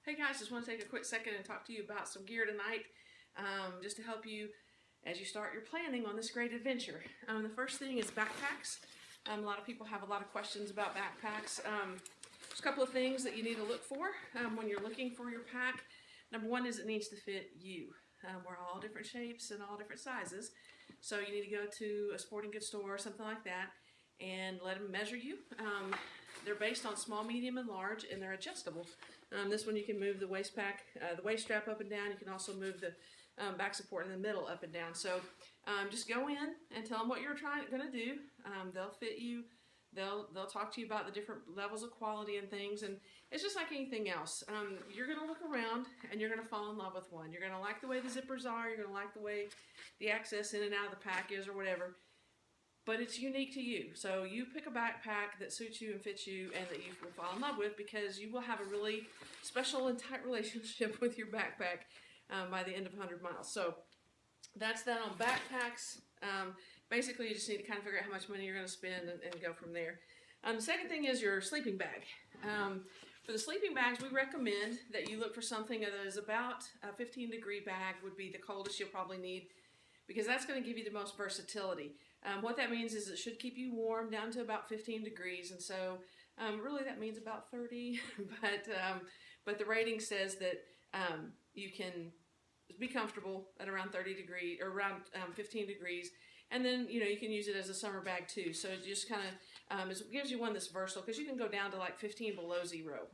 Hey guys, just want to take a quick second and talk to you about some gear tonight, just to help you as you start your planning on this great adventure. The first thing is backpacks. A lot of people have a lot of questions about backpacks. There's a couple of things that you need to look for when you're looking for your pack. Number one is it needs to fit you. We're all different shapes and all different sizes, so you need to go to a sporting goods store or something like that and let them measure you. They're based on small, medium, and large, and they're adjustable. This one you can move the waist strap up and down. You can also move the back support in the middle up and down. So just go in and tell them what you're going to do. They'll fit you. They'll talk to you about the different levels of quality and things, and it's just like anything else. You're going to look around and you're going to fall in love with one. You're going to like the way the zippers are. You're going to like the way the access in and out of the pack is or whatever. But it's unique to you. So you pick a backpack that suits you and fits you and that you will fall in love with, because you will have a really special and tight relationship with your backpack by the end of 100 miles. So that's that on backpacks. Basically, you just need to kind of figure out how much money you're going to spend and go from there. The second thing is your sleeping bag. For the sleeping bags, we recommend that you look for something that is about a 15-degree bag would be the coldest you'll probably need, because that's going to give you the most versatility. What that means is it should keep you warm down to about 15 degrees, and so really that means about 30, but the rating says that you can be comfortable at around 30 degrees or around 15 degrees, and then you can use it as a summer bag too. So it just kind of it gives you one that's versatile, because you can go down to like 15 below zero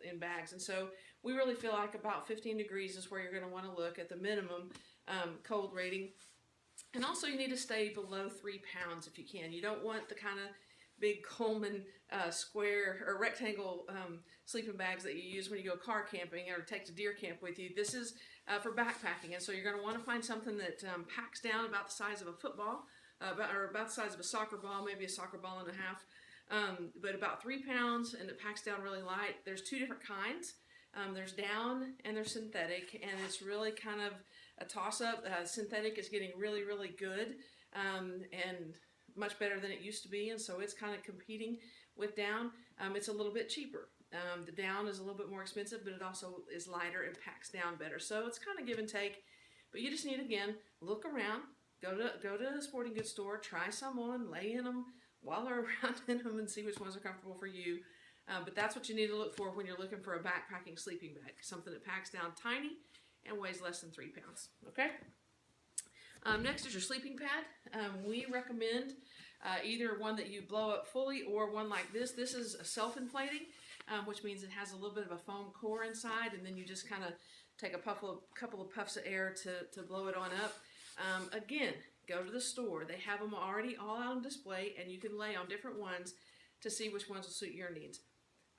in bags, and so we really feel like about 15 degrees is where you're going to want to look at the minimum cold rating. And also you need to stay below 3 pounds if you can. You don't want the kind of big Coleman square or rectangle sleeping bags that you use when you go car camping or take to deer camp with you. This is for backpacking, and so you're going to want to find something that packs down about the size of a football, or about the size of a soccer ball, maybe a soccer ball and a half, but about 3 pounds, and it packs down really light. There's two different kinds. There's down and there's synthetic, and it's really kind of a toss-up. Synthetic is getting really, really good and much better than it used to be, and so it's kind of competing with down. It's a little bit cheaper. The down is a little bit more expensive, but it also is lighter and packs down better. So it's kind of give and take, but you just need, again, look around, go to a sporting goods store, try some on, lay in them, while they're around in them, and see which ones are comfortable for you. But that's what you need to look for when you're looking for a backpacking sleeping bag, something that packs down tiny and weighs less than 3 pounds. Okay. Next is your sleeping pad. We recommend either one that you blow up fully or one like this. This is a self-inflating, which means it has a little bit of a foam core inside, and then you just kind of take a couple of puffs of air to blow it on up. Again, go to the store. They have them already all out on display, and you can lay on different ones to see which ones will suit your needs.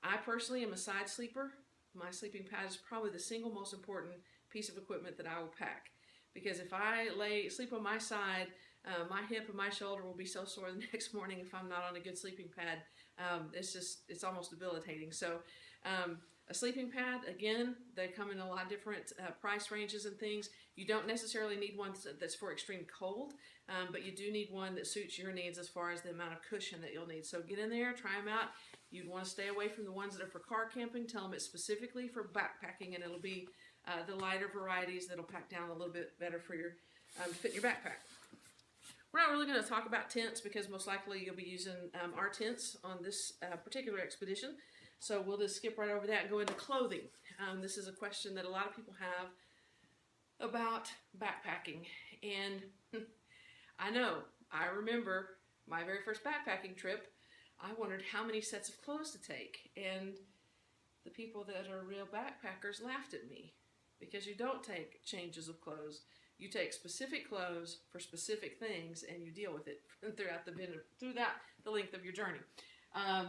I personally am a side sleeper. My sleeping pad is probably the single most important piece of equipment that I will pack, because if I sleep on my side, my hip and my shoulder will be so sore the next morning if I'm not on a good sleeping pad. It's almost debilitating. So a sleeping pad, again, they come in a lot of different price ranges and things. You don't necessarily need one that's for extreme cold, but you do need one that suits your needs as far as the amount of cushion that you'll need. So get in there, try them out. You'd want to stay away from the ones that are for car camping. Tell them it's specifically for backpacking, and it'll be the lighter varieties that'll pack down a little bit better for your to fit your backpack. We're not really going to talk about tents, because most likely you'll be using our tents on this particular expedition. So we'll just skip right over that and go into clothing. This is a question that a lot of people have about backpacking. And I remember my very first backpacking trip. I wondered how many sets of clothes to take. And the people that are real backpackers laughed at me, because you don't take changes of clothes. You take specific clothes for specific things, and you deal with it throughout the length of your journey.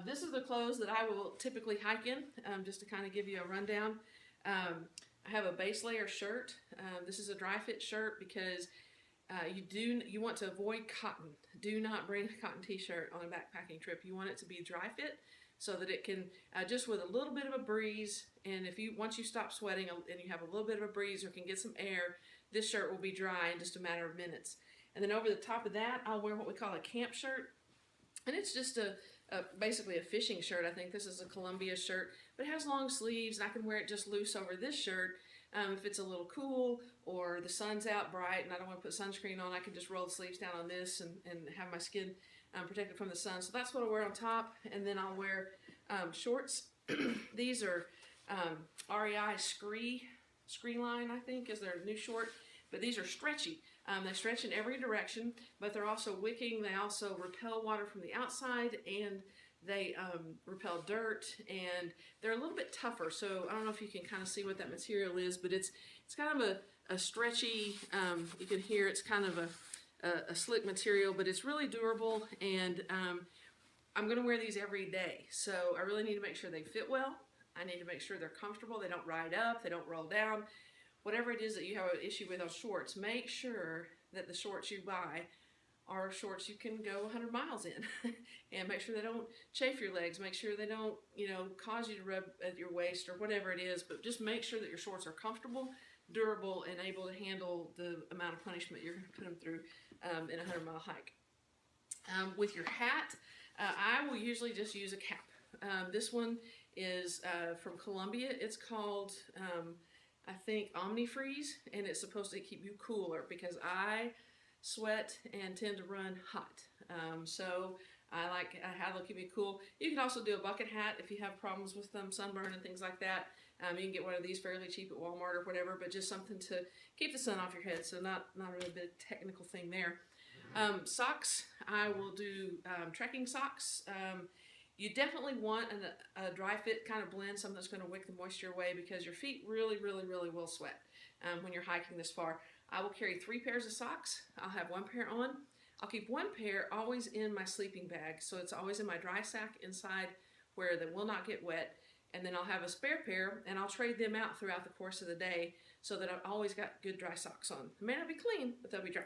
This is the clothes that I will typically hike in, just to kind of give you a rundown. I have a base layer shirt. This is a dry fit shirt, because you want to avoid cotton. Do not bring a cotton t-shirt on a backpacking trip. You want it to be dry fit, so that it can just with a little bit of a breeze, and once you stop sweating and you have a little bit of a breeze or can get some air, this shirt will be dry in just a matter of minutes. And then over the top of that, I'll wear what we call a camp shirt, and it's just basically a fishing shirt. I think this is a Columbia shirt, but it has long sleeves, and I can wear it just loose over this shirt. If it's a little cool or the sun's out bright and I don't want to put sunscreen on, I can just roll the sleeves down on this and have my skin protected from the sun. So that's what I'll wear on top, and then I'll wear shorts. These are REI Scree Line, I think, is their new short, but these are stretchy. They stretch in every direction, but they're also wicking. They also repel water from the outside, and they repel dirt, and they're a little bit tougher. So I don't know if you can kind of see what that material is, but it's kind of a stretchy, you can hear it's kind of a slick material, but it's really durable, and I'm going to wear these every day. So I really need to make sure they fit well. I need to make sure they're comfortable. They don't ride up, they don't roll down. Whatever it is that you have an issue with on shorts, make sure that the shorts you buy are shorts you can go 100 miles in. And make sure they don't chafe your legs. Make sure they don't, cause you to rub at your waist or whatever it is. But just make sure that your shorts are comfortable, durable, and able to handle the amount of punishment you're going to put them through in a 100-mile hike. With your hat, I will usually just use a cap. This one is from Columbia. It's called, I think, Omni-Freeze, and it's supposed to keep you cooler because I sweat and tend to run hot. So I like how they'll keep me cool. You can also do a bucket hat if you have problems with sunburn and things like that. You can get one of these fairly cheap at Walmart or whatever, but just something to keep the sun off your head. So not a really big technical thing there. Socks, I will do trekking socks. You definitely want a dry fit kind of blend, something that's going to wick the moisture away, because your feet really will sweat when you're hiking this far. I will carry 3 pairs of socks. I'll have 1 pair on. I'll keep 1 pair always in my sleeping bag, so it's always in my dry sack inside where they will not get wet. And then I'll have a spare pair, and I'll trade them out throughout the course of the day so that I've always got good dry socks on. They may not be clean, but they'll be dry.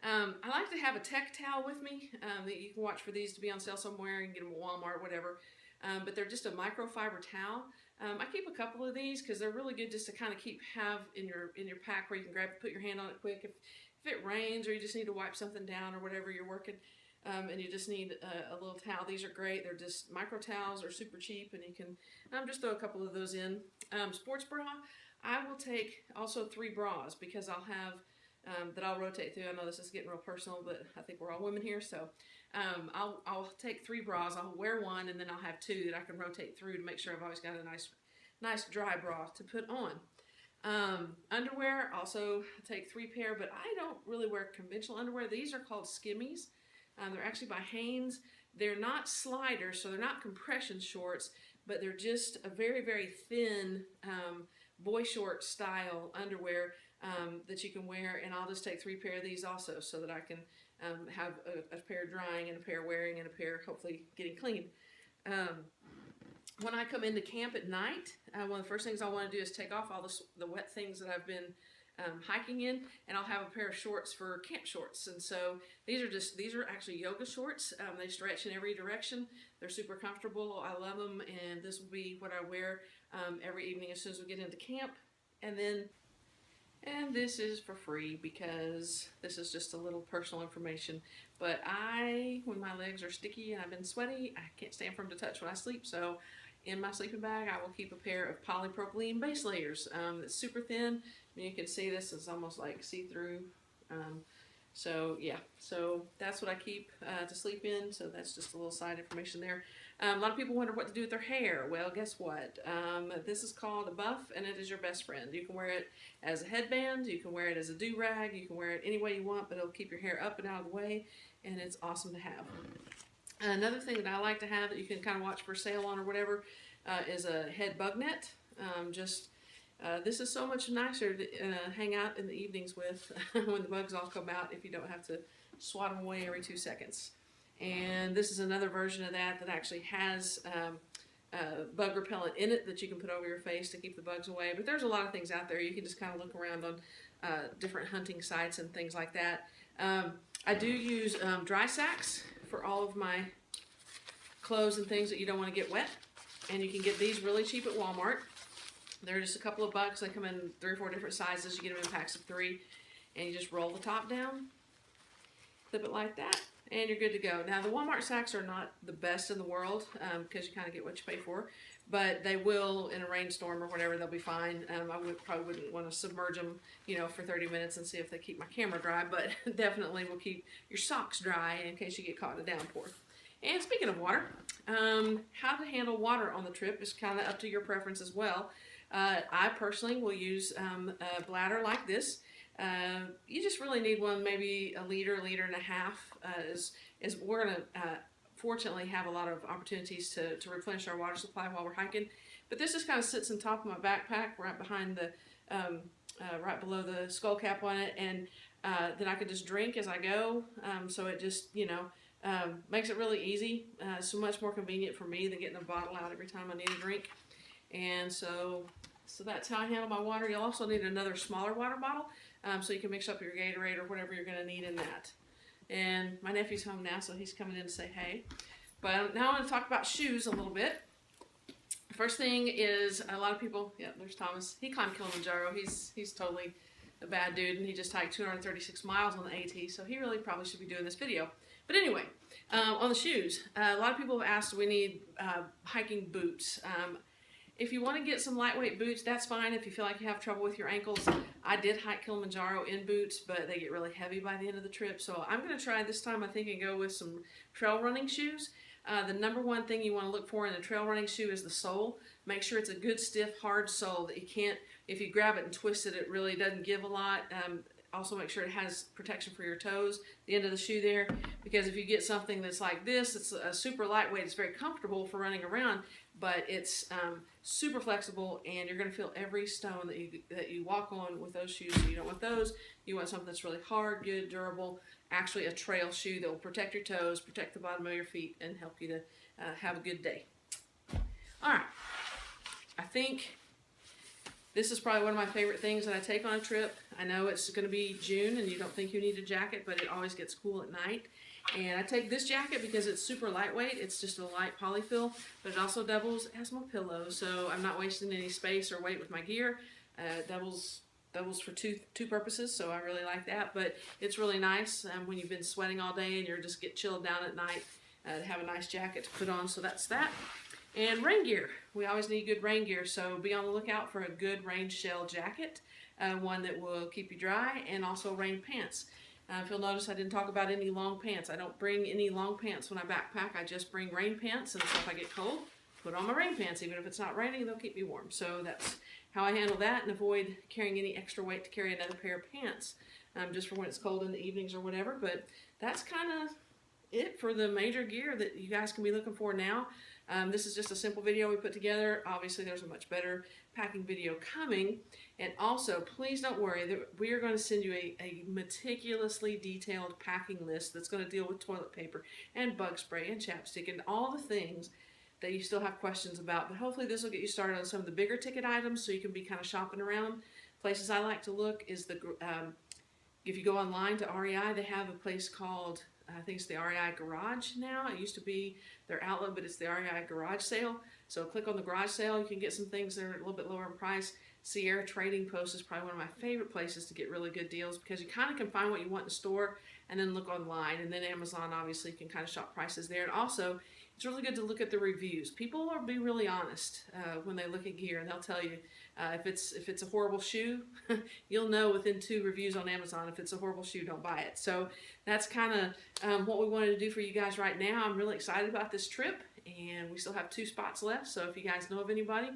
I like to have a tech towel with me that you can watch for these to be on sale somewhere. You can get them at Walmart or whatever. But they're just a microfiber towel. I keep a couple of these because they're really good just to kind of have in your pack where you can put your hand on it quick. If it rains or you just need to wipe something down or whatever you're working, and you just need a little towel. These are great. They're just micro towels. They're super cheap, and you can just throw a couple of those in. Sports bra, I will take also 3 bras because I'll have that I'll rotate through. I know this is getting real personal, but I think we're all women here, so I'll take 3 bras. I'll wear 1, and then I'll have 2 that I can rotate through to make sure I've always got a nice dry bra to put on. Underwear, also take 3 pair, but I don't really wear conventional underwear. These are called skimmies. They're actually by Hanes. They're not sliders, so they're not compression shorts, but they're just a very thin boy short style underwear that you can wear. And I'll just take 3 pair of these also so that I can have a pair drying and a pair wearing and a pair hopefully getting clean. When I come into camp at night, one of the first things I want to do is take off all the wet things that I've been hiking in, and I'll have a pair of shorts for camp shorts. And so these are actually yoga shorts. They stretch in every direction. They're super comfortable. I love them, and this will be what I wear every evening as soon as we get into camp. And this is for free because this is just a little personal information. But when my legs are sticky and I've been sweaty, I can't stand for them to touch when I sleep. So in my sleeping bag, I will keep a pair of polypropylene base layers. It's super thin. You can see this is almost like see-through. So yeah, so that's what I keep to sleep in. So that's just a little side information there. A lot of people wonder what to do with their hair. Well, guess what? This is called a buff, and it is your best friend. You can wear it as a headband. You can wear it as a do-rag. You can wear it any way you want, but it'll keep your hair up and out of the way, and it's awesome to have. Another thing that I like to have that you can kind of watch for sale on or whatever is a head bug net. This is so much nicer to hang out in the evenings with when the bugs all come out if you don't have to swat them away every 2 seconds. And this is another version of that actually has bug repellent in it that you can put over your face to keep the bugs away. But there's a lot of things out there. You can just kind of look around on different hunting sites and things like that. I do use dry sacks for all of my clothes and things that you don't want to get wet. And you can get these really cheap at Walmart. They're just a couple of bucks. They come in 3 or 4 different sizes. You get them in packs of 3. And you just roll the top down, flip it like that, and you're good to go. Now the Walmart sacks are not the best in the world because you kind of get what you pay for, but they will, in a rainstorm or whatever, they'll be fine. I probably wouldn't want to submerge them, for 30 minutes and see if they keep my camera dry, but definitely will keep your socks dry in case you get caught in a downpour. And speaking of water, how to handle water on the trip is kind of up to your preference as well. I personally will use a bladder like this. You just really need one, maybe a liter and a half. Is we're gonna fortunately have a lot of opportunities to replenish our water supply while we're hiking. But this just kind of sits on top of my backpack, right behind the, right below the skull cap on it, and then I could just drink as I go. So it just makes it really easy. So much more convenient for me than getting a bottle out every time I need a drink. And so that's how I handle my water. You'll also need another smaller water bottle, so you can mix up your Gatorade or whatever you're going to need in that. And my nephew's home now, so he's coming in to say hey. But now I want to talk about shoes a little bit. First thing is, a lot of people, yeah, there's Thomas. He climbed Kilimanjaro. He's totally a bad dude, and he just hiked 236 miles on the AT, so he really probably should be doing this video. But anyway, on the shoes, a lot of people have asked, do we need hiking boots? If you want to get some lightweight boots, that's fine. If you feel like you have trouble with your ankles, I did hike Kilimanjaro in boots, but they get really heavy by the end of the trip. So I'm going to try this time, I think, and go with some trail running shoes. The number one thing you want to look for in a trail running shoe is the sole. Make sure it's a good, stiff, hard sole that you can't, if you grab it and twist it, it really doesn't give a lot. Also make sure it has protection for your toes, the end of the shoe there, because if you get something that's like this, it's a super lightweight, it's very comfortable for running around, but it's super flexible, and you're going to feel every stone that you walk on with those shoes. So you don't want those. You want something that's really hard, good, durable, actually a trail shoe that will protect your toes, protect the bottom of your feet, and help you to have a good day. All right, I think this is probably one of my favorite things that I take on a trip. I know it's going to be June and you don't think you need a jacket, but it always gets cool at night. And I take this jacket because it's super lightweight. It's just a light polyfill, but it also doubles as my pillow. So I'm not wasting any space or weight with my gear. Doubles for two purposes, so I really like that. But it's really nice when you've been sweating all day and you're just get chilled down at night to have a nice jacket to put on. So that's that. And rain gear. We always need good rain gear, so be on the lookout for a good rain shell jacket, one that will keep you dry, and also rain pants. If you'll notice, I didn't talk about any long pants. I don't bring any long pants when I backpack. I just bring rain pants, and so if I get cold, put on my rain pants. Even if it's not raining, they'll keep me warm. So that's how I handle that, and avoid carrying any extra weight to carry another pair of pants, just for when it's cold in the evenings or whatever. But that's kind of it for the major gear that you guys can be looking for now. This is just a simple video we put together. Obviously, there's a much better packing video coming. And also, please don't worry, that we are going to send you a meticulously detailed packing list that's going to deal with toilet paper and bug spray and chapstick and all the things that you still have questions about. But hopefully this will get you started on some of the bigger ticket items so you can be kind of shopping around. Places I like to look is if you go online to REI, they have a place called, I think it's the REI Garage now. It used to be their outlet, but it's the REI Garage Sale. So click on the garage sale. You can get some things that are a little bit lower in price. Sierra Trading Post is probably one of my favorite places to get really good deals because you kind of can find what you want in the store and then look online. And then Amazon, obviously, you can kind of shop prices there. And also, it's really good to look at the reviews. People will be really honest when they look at gear, and they'll tell you if it's a horrible shoe, you'll know within 2 reviews on Amazon. If it's a horrible shoe, don't buy it. So that's kind of what we wanted to do for you guys right now. I'm really excited about this trip, and we still have 2 spots left. So if you guys know of anybody,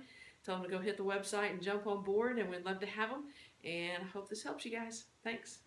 tell them to go hit the website and jump on board, and we'd love to have them. And I hope this helps you guys. Thanks.